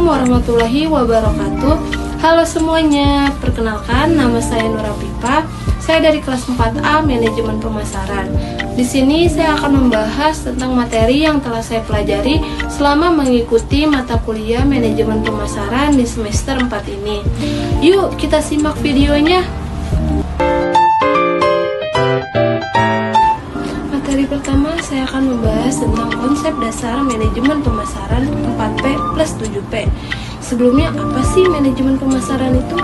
warahmatullahi wabarakatuh. Halo semuanya, perkenalkan nama saya Nura Pipa. Saya dari kelas 4A Manajemen Pemasaran. Di sini saya akan membahas tentang materi yang telah saya pelajari selama mengikuti mata kuliah Manajemen Pemasaran di semester 4 ini. Yuk kita simak videonya. Materi pertama saya akan membahas tentang konsep dasar manajemen pemasaran 4P plus 7P. Sebelumnya, apa sih manajemen pemasaran itu?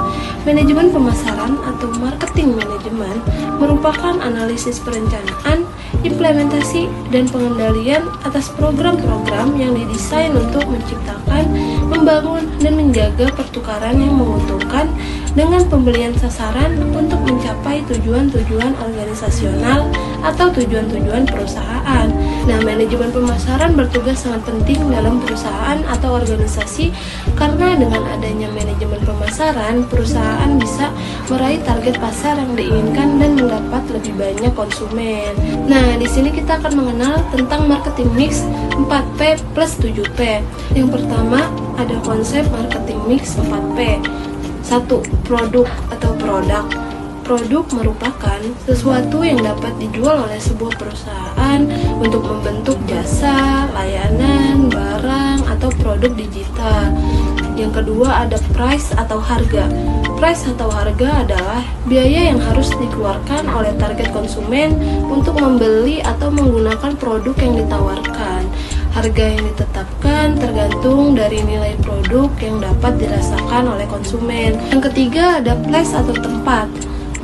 Manajemen pemasaran atau marketing manajemen merupakan analisis perencanaan, implementasi, dan pengendalian atas program-program yang didesain untuk menciptakan, membangun, dan menjaga pertukaran yang menguntungkan dengan pembelian sasaran untuk mencapai tujuan-tujuan organisasional atau tujuan-tujuan perusahaan. Nah, manajemen pemasaran bertugas sangat penting dalam perusahaan atau organisasi karena dengan adanya manajemen pemasaran, perusahaan bisa meraih target pasar yang diinginkan dan mendapat lebih banyak konsumen. Nah, di sini kita akan mengenal tentang marketing mix 4P plus 7P. Yang pertama, ada konsep marketing mix 4P. 1. Produk atau produk. Produk merupakan sesuatu yang dapat dijual oleh sebuah perusahaan untuk membentuk jasa, layanan, barang, atau produk digital. Yang kedua ada price atau harga. Price atau harga adalah biaya yang harus dikeluarkan oleh target konsumen untuk membeli atau menggunakan produk yang ditawarkan. Harga yang ditetapkan tergantung dari nilai produk yang dapat dirasakan oleh konsumen. Yang ketiga ada place atau tempat.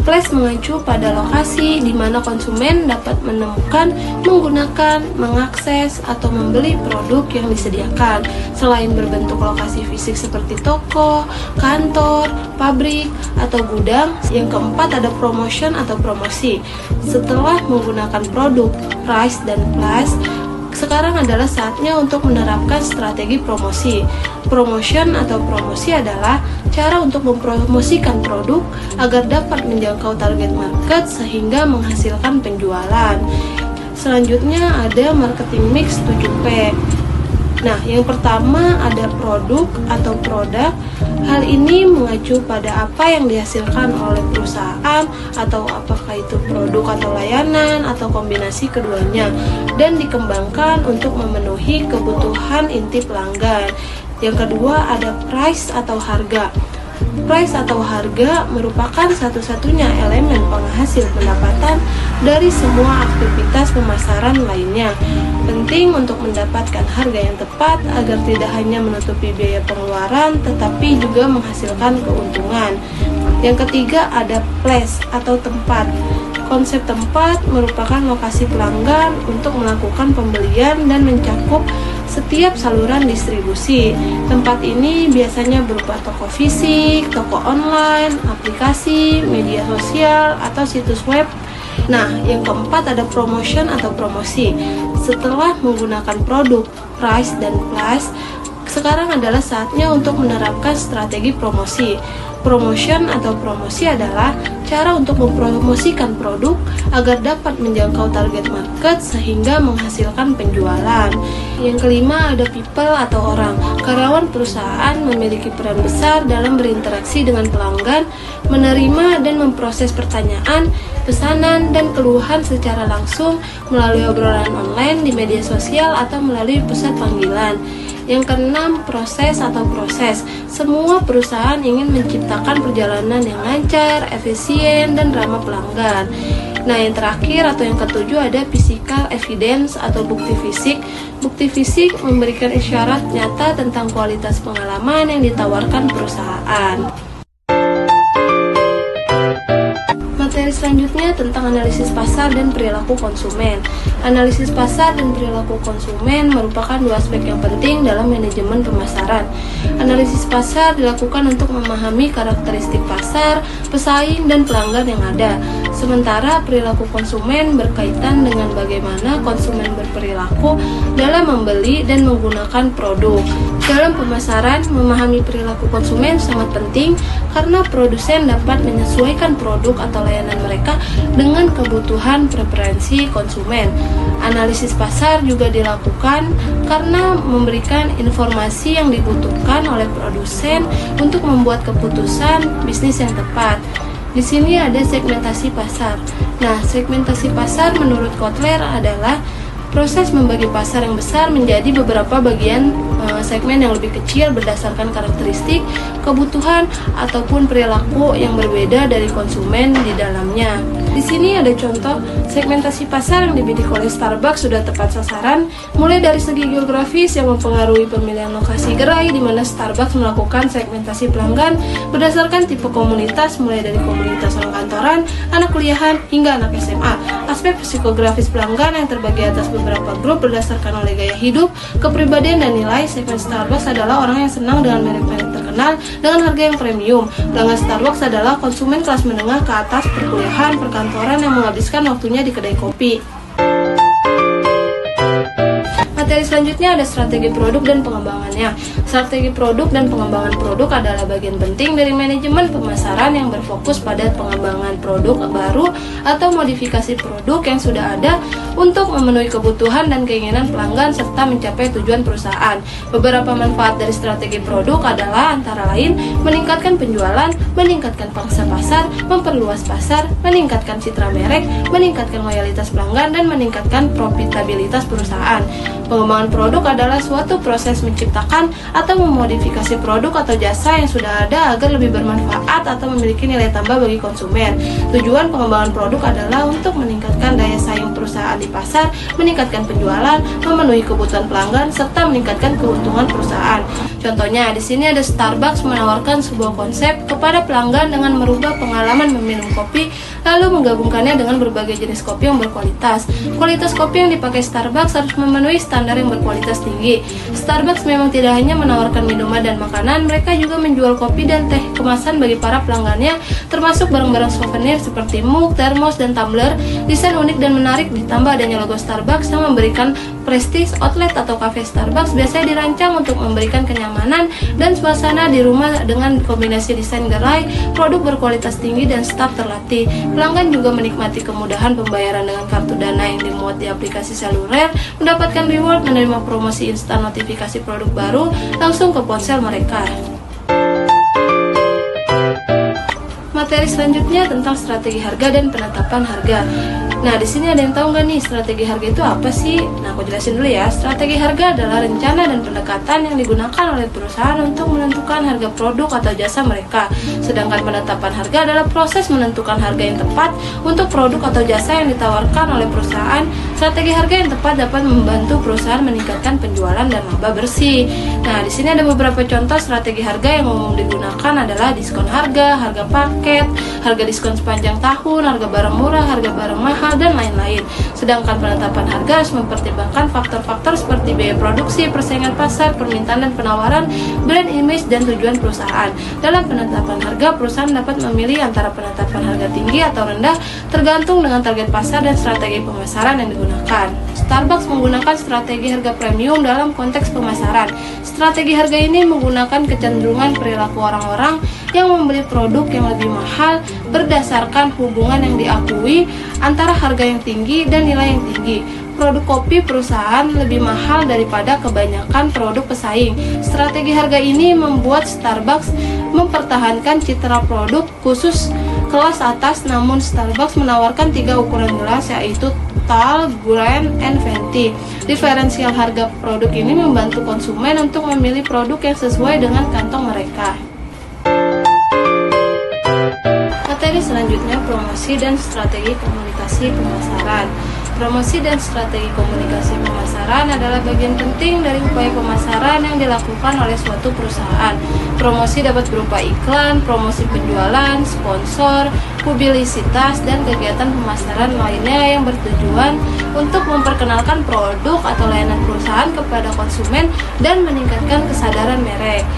Place mengacu pada lokasi di mana konsumen dapat menemukan, menggunakan, mengakses, atau membeli produk yang disediakan. Selain berbentuk lokasi fisik seperti toko, kantor, pabrik, atau gudang. Yang keempat ada promotion atau promosi. Setelah menggunakan produk, price, dan place, sekarang adalah saatnya untuk menerapkan strategi promosi. Promotion atau promosi adalah cara untuk mempromosikan produk agar dapat menjangkau target market sehingga menghasilkan penjualan. Selanjutnya ada marketing mix 7P. Nah, yang pertama ada produk atau produk. Hal ini mengacu pada apa yang dihasilkan oleh perusahaan atau apakah itu produk atau layanan atau kombinasi keduanya dan dikembangkan untuk memenuhi kebutuhan inti pelanggan. Yang kedua ada price atau harga. Price atau harga merupakan satu-satunya elemen penghasil pendapatan dari semua aktivitas pemasaran lainnya. Penting untuk mendapatkan harga yang tepat agar tidak hanya menutupi biaya pengeluaran tetapi juga menghasilkan keuntungan. Yang ketiga ada place atau tempat. Konsep tempat merupakan lokasi pelanggan untuk melakukan pembelian dan mencakup setiap saluran distribusi. Tempat ini biasanya berupa toko fisik, toko online, aplikasi, media sosial, atau situs web. Nah, yang keempat ada promotion atau promosi. Setelah menggunakan produk, price, dan place, sekarang adalah saatnya untuk menerapkan strategi promosi. Promotion atau promosi adalah cara untuk mempromosikan produk agar dapat menjangkau target market sehingga menghasilkan penjualan. Yang kelima ada people atau orang. Karyawan perusahaan memiliki peran besar dalam berinteraksi dengan pelanggan, menerima dan memproses pertanyaan, pesanan, dan keluhan secara langsung melalui obrolan online di media sosial atau melalui pusat panggilan. Yang keenam, proses atau proses. Semua perusahaan ingin menciptakan perjalanan yang lancar, efisien, dan ramah pelanggan. Nah, yang terakhir atau yang ketujuh ada physical evidence atau bukti fisik. Bukti fisik memberikan isyarat nyata tentang kualitas pengalaman yang ditawarkan perusahaan. Materi selanjutnya tentang analisis pasar dan perilaku konsumen. Analisis pasar dan perilaku konsumen merupakan dua aspek yang penting dalam manajemen pemasaran. Analisis pasar dilakukan untuk memahami karakteristik pasar, pesaing, dan pelanggan yang ada. Sementara perilaku konsumen berkaitan dengan bagaimana konsumen berperilaku dalam membeli dan menggunakan produk. Dalam pemasaran, memahami perilaku konsumen sangat penting karena produsen dapat menyesuaikan produk atau layanan mereka dengan kebutuhan preferensi konsumen. Analisis pasar juga dilakukan karena memberikan informasi yang dibutuhkan oleh produsen untuk membuat keputusan bisnis yang tepat. Di sini ada segmentasi pasar. Nah, segmentasi pasar menurut Kotler adalah proses membagi pasar yang besar menjadi beberapa bagian segmen yang lebih kecil berdasarkan karakteristik, kebutuhan, ataupun perilaku yang berbeda dari konsumen di dalamnya. Di sini ada contoh segmentasi pasar yang dibidik oleh Starbucks sudah tepat sasaran, mulai dari segi geografis yang mempengaruhi pemilihan lokasi gerai di mana Starbucks melakukan segmentasi pelanggan berdasarkan tipe komunitas mulai dari komunitas orang kantoran, anak kuliahan, hingga anak SMA. Aspek psikografis pelanggan yang terbagi atas beberapa grup berdasarkan oleh gaya hidup, kepribadian, dan nilai. Segmen Starbucks adalah orang yang senang dengan merek-merek terkenal dengan harga yang premium. Pelanggan Starbucks adalah konsumen kelas menengah ke atas perkuliahan, perkantoran yang menghabiskan waktunya di kedai kopi. Materi selanjutnya ada strategi produk dan pengembangannya. Strategi produk dan pengembangan produk adalah bagian penting dari manajemen pemasaran yang berfokus pada pengembangan produk baru atau modifikasi produk yang sudah ada untuk memenuhi kebutuhan dan keinginan pelanggan serta mencapai tujuan perusahaan. Beberapa manfaat dari strategi produk adalah antara lain meningkatkan penjualan, meningkatkan pangsa pasar, memperluas pasar, meningkatkan citra merek, meningkatkan loyalitas pelanggan, dan meningkatkan profitabilitas perusahaan. Pengembangan produk adalah suatu proses menciptakan atau memodifikasi produk atau jasa yang sudah ada agar lebih bermanfaat atau memiliki nilai tambah bagi konsumen. Tujuan pengembangan produk adalah untuk meningkatkan daya saing perusahaan di pasar, meningkatkan penjualan, memenuhi kebutuhan pelanggan, serta meningkatkan keuntungan perusahaan. Contohnya, di sini ada Starbucks menawarkan sebuah konsep kepada pelanggan dengan merubah pengalaman meminum kopi, lalu menggabungkannya dengan berbagai jenis kopi yang berkualitas. Kualitas kopi yang dipakai Starbucks harus memenuhi standar yang berkualitas tinggi. Starbucks memang tidak hanya menawarkan minuman dan makanan, mereka juga menjual kopi dan teh kemasan bagi para pelanggannya, termasuk barang-barang souvenir seperti mug, termos, dan tumbler. Desain unik dan menarik ditambah adanya logo Starbucks yang memberikan prestis. Outlet atau cafe Starbucks biasanya dirancang untuk memberikan kenyamanan dan suasana di rumah dengan kombinasi desain gerai, produk berkualitas tinggi, dan staf terlatih. Pelanggan juga menikmati kemudahan pembayaran dengan kartu dana yang dimuat di aplikasi seluler, mendapatkan reward, menerima promosi instan notifikasi produk baru langsung ke ponsel mereka. Materi selanjutnya tentang strategi harga dan penetapan harga. Nah, di sini ada yang tahu nggak nih strategi harga itu apa sih? Nah, aku jelasin dulu ya. Strategi harga adalah rencana dan pendekatan yang digunakan oleh perusahaan untuk menentukan harga produk atau jasa mereka. Sedangkan penetapan harga adalah proses menentukan harga yang tepat untuk produk atau jasa yang ditawarkan oleh perusahaan. Strategi harga yang tepat dapat membantu perusahaan meningkatkan penjualan dan laba bersih. Nah, di sini ada beberapa contoh strategi harga yang umum digunakan adalah diskon harga, harga paket, harga diskon sepanjang tahun, harga barang murah, harga barang mahal, dan lain-lain. Sedangkan penetapan harga harus mempertimbangkan faktor-faktor seperti biaya produksi, persaingan pasar, permintaan dan penawaran, brand image, dan tujuan perusahaan. Dalam penetapan harga, perusahaan dapat memilih antara penetapan harga tinggi atau rendah tergantung dengan target pasar dan strategi pemasaran yang digunakan. Starbucks menggunakan strategi harga premium dalam konteks pemasaran. Strategi harga ini menggunakan kecenderungan perilaku orang-orang yang membeli produk yang lebih mahal berdasarkan hubungan yang diakui antara harga yang tinggi dan nilai yang tinggi. Produk kopi perusahaan lebih mahal daripada kebanyakan produk pesaing. Strategi harga ini membuat Starbucks mempertahankan citra produk khusus kelas atas, namun Starbucks menawarkan 3 ukuran gelas, yaitu tall, grand, and venti. Diferensial harga produk ini membantu konsumen untuk memilih produk yang sesuai dengan kantong mereka. Materi selanjutnya promosi dan strategi komunikasi pemasaran. Promosi dan strategi komunikasi pemasaran adalah bagian penting dari upaya pemasaran yang dilakukan oleh suatu perusahaan. Promosi dapat berupa iklan, promosi penjualan, sponsor, publisitas, dan kegiatan pemasaran lainnya yang bertujuan untuk memperkenalkan produk atau layanan perusahaan kepada konsumen dan meningkatkan kesadaran merek.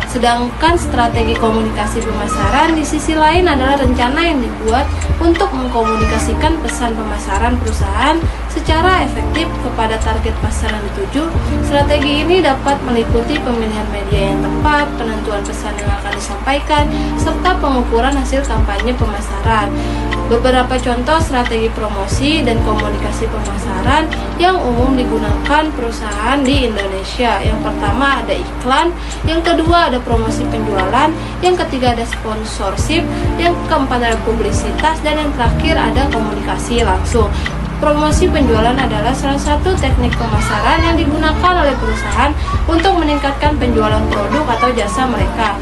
Sedangkan strategi komunikasi pemasaran di sisi lain adalah rencana yang dibuat untuk mengkomunikasikan pesan pemasaran perusahaan secara efektif kepada target pasar yang dituju. Strategi ini dapat meliputi pemilihan media yang tepat, penentuan pesan yang akan disampaikan, serta pengukuran hasil kampanye pemasaran. Beberapa contoh strategi promosi dan komunikasi pemasaran yang umum digunakan perusahaan di Indonesia. Yang pertama ada iklan, yang kedua ada promosi penjualan, yang ketiga ada sponsorship, yang keempat ada publisitas, dan yang terakhir ada komunikasi langsung. Promosi penjualan adalah salah satu teknik pemasaran yang digunakan oleh perusahaan untuk meningkatkan penjualan produk atau jasa mereka.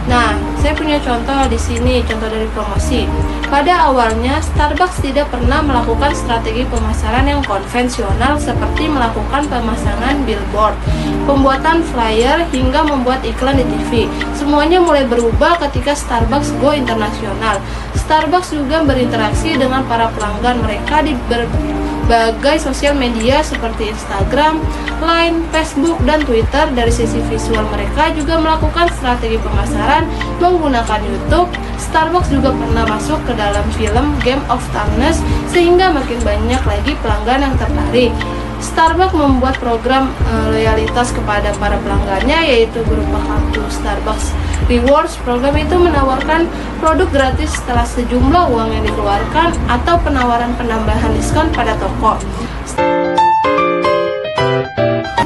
Nah, saya punya contoh di sini, contoh dari promosi. Pada awalnya, Starbucks tidak pernah melakukan strategi pemasaran yang konvensional seperti melakukan pemasangan billboard, pembuatan flyer, hingga membuat iklan di TV. Semuanya mulai berubah ketika Starbucks go internasional. Starbucks juga berinteraksi dengan para pelanggan mereka di berbagai sosial media seperti Instagram, Line, Facebook, dan Twitter. Dari sisi visual mereka juga melakukan strategi pemasaran menggunakan YouTube. Starbucks juga pernah masuk ke dalam film Game of Thrones sehingga makin banyak lagi pelanggan yang tertarik. Starbucks membuat program loyalitas kepada para pelanggannya, yaitu berupa kartu Starbucks Rewards. Program itu menawarkan produk gratis setelah sejumlah uang yang dikeluarkan atau penawaran penambahan diskon pada toko.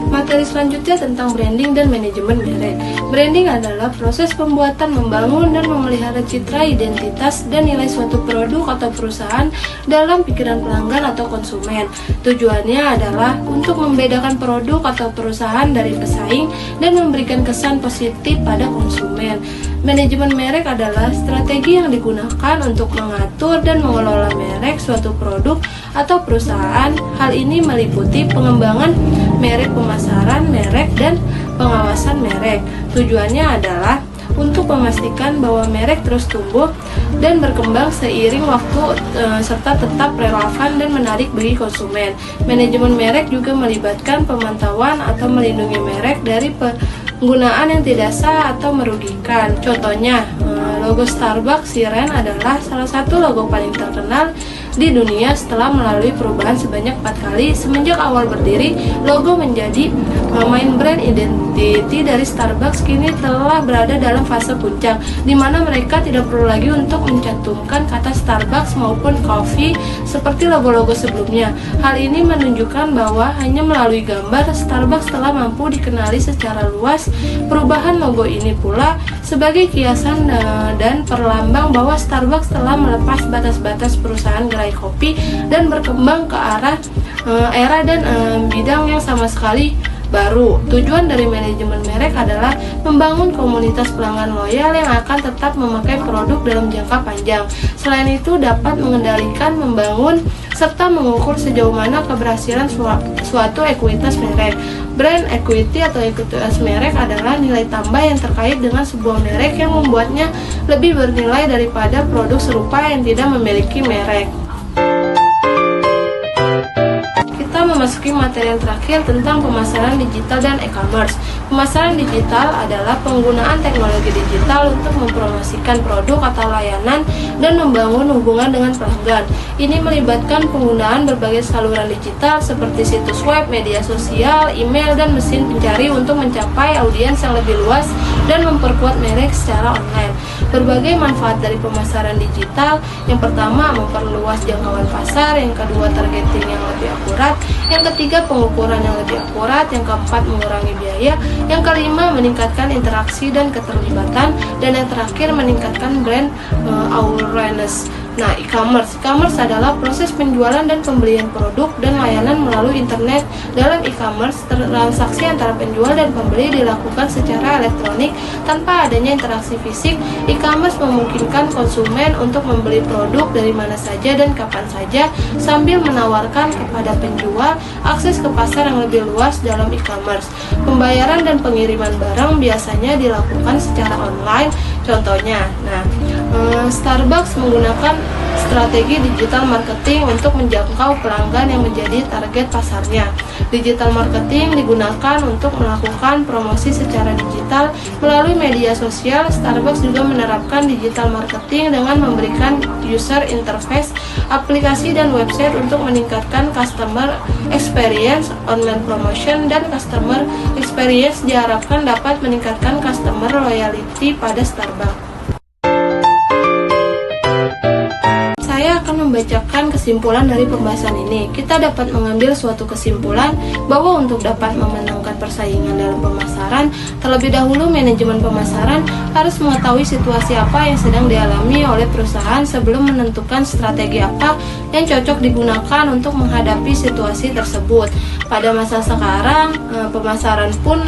Materi selanjutnya tentang branding dan manajemen merek. Branding adalah proses pembuatan, membangun, dan memelihara citra, identitas, dan nilai suatu produk atau perusahaan dalam pikiran pelanggan atau konsumen. Tujuannya adalah untuk membedakan produk atau perusahaan dari pesaing dan memberikan kesan positif pada konsumen. Manajemen merek adalah strategi yang digunakan untuk mengatur dan mengelola merek suatu produk atau perusahaan. Hal ini meliputi pengembangan merek, pemasaran merek, dan pengawasan merek. Tujuannya adalah untuk memastikan bahwa merek terus tumbuh dan berkembang seiring waktu serta tetap relevan dan menarik bagi konsumen. Manajemen merek juga melibatkan pemantauan atau melindungi merek dari penggunaan yang tidak sah atau merugikan. Contohnya, logo Starbucks Siren adalah salah satu logo paling terkenal di dunia setelah melalui perubahan sebanyak 4 kali semenjak awal berdiri. Logo menjadi main brand identity dari Starbucks kini telah berada dalam fase puncak, di mana mereka tidak perlu lagi untuk mencantumkan kata Starbucks maupun coffee seperti logo-logo sebelumnya. Hal ini menunjukkan bahwa hanya melalui gambar Starbucks telah mampu dikenali secara luas. Perubahan logo ini pula sebagai kiasan dan perlambang bahwa Starbucks telah melepas batas-batas perusahaan gerai kopi dan berkembang ke arah era dan bidang yang sama sekali baru. Tujuan dari manajemen merek adalah membangun komunitas pelanggan loyal yang akan tetap memakai produk dalam jangka panjang. Selain itu, dapat mengendalikan, membangun, serta mengukur sejauh mana keberhasilan suatu ekuitas merek. Brand equity atau ekuitas merek adalah nilai tambah yang terkait dengan sebuah merek yang membuatnya lebih bernilai daripada produk serupa yang tidak memiliki merek. Memasuki materi yang terakhir tentang pemasaran digital dan e-commerce. Pemasaran digital adalah penggunaan teknologi digital untuk mempromosikan produk atau layanan dan membangun hubungan dengan pelanggan. Ini melibatkan penggunaan berbagai saluran digital seperti situs web, media sosial, email, dan mesin pencari untuk mencapai audiens yang lebih luas dan memperkuat merek secara online. Berbagai manfaat dari pemasaran digital: yang pertama, memperluas jangkauan pasar; yang kedua, targeting yang lebih akurat; yang ketiga, pengukuran yang lebih akurat; yang keempat, mengurangi biaya; yang kelima, meningkatkan interaksi dan keterlibatan; dan yang terakhir, meningkatkan brand awareness. Nah, e-commerce adalah proses penjualan dan pembelian produk dan layanan melalui internet. Dalam e-commerce, transaksi antara penjual dan pembeli dilakukan secara elektronik tanpa adanya interaksi fisik. E-commerce memungkinkan konsumen untuk membeli produk dari mana saja dan kapan saja, sambil menawarkan kepada penjual akses ke pasar yang lebih luas. Dalam e-commerce, pembayaran dan pengiriman barang biasanya dilakukan secara online. Contohnya, Starbucks menggunakan strategi digital marketing untuk menjangkau pelanggan yang menjadi target pasarnya. Digital marketing digunakan untuk melakukan promosi secara digital melalui media sosial. Starbucks juga menerapkan digital marketing dengan memberikan user interface, aplikasi dan website untuk meningkatkan customer experience. Online promotion dan customer experience diharapkan dapat meningkatkan customer loyalty pada Starbucks. Saya akan membacakan kesimpulan dari pembahasan ini. Kita dapat mengambil suatu kesimpulan bahwa untuk dapat memenangkan persaingan dalam pemasaran, terlebih dahulu manajemen pemasaran harus mengetahui situasi apa yang sedang dialami oleh perusahaan sebelum menentukan strategi apa yang cocok digunakan untuk menghadapi situasi tersebut. Pada masa sekarang, pemasaran pun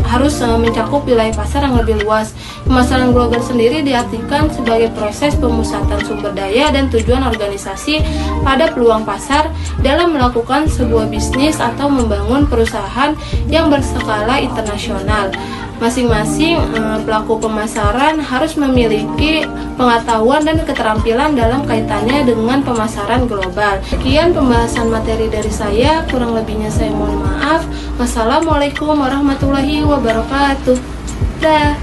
harus mencakup wilayah pasar yang lebih luas. Pemasaran global sendiri diartikan sebagai proses pemusatan sumber daya dan tujuan organisasi pada peluang pasar dalam melakukan sebuah bisnis atau membangun perusahaan yang berskala internasional. Masing-masing pelaku pemasaran harus memiliki pengetahuan dan keterampilan dalam kaitannya dengan pemasaran global. Sekian pembahasan materi dari saya, kurang lebihnya saya mohon maaf. Wassalamualaikum warahmatullahi wabarakatuh. Dah.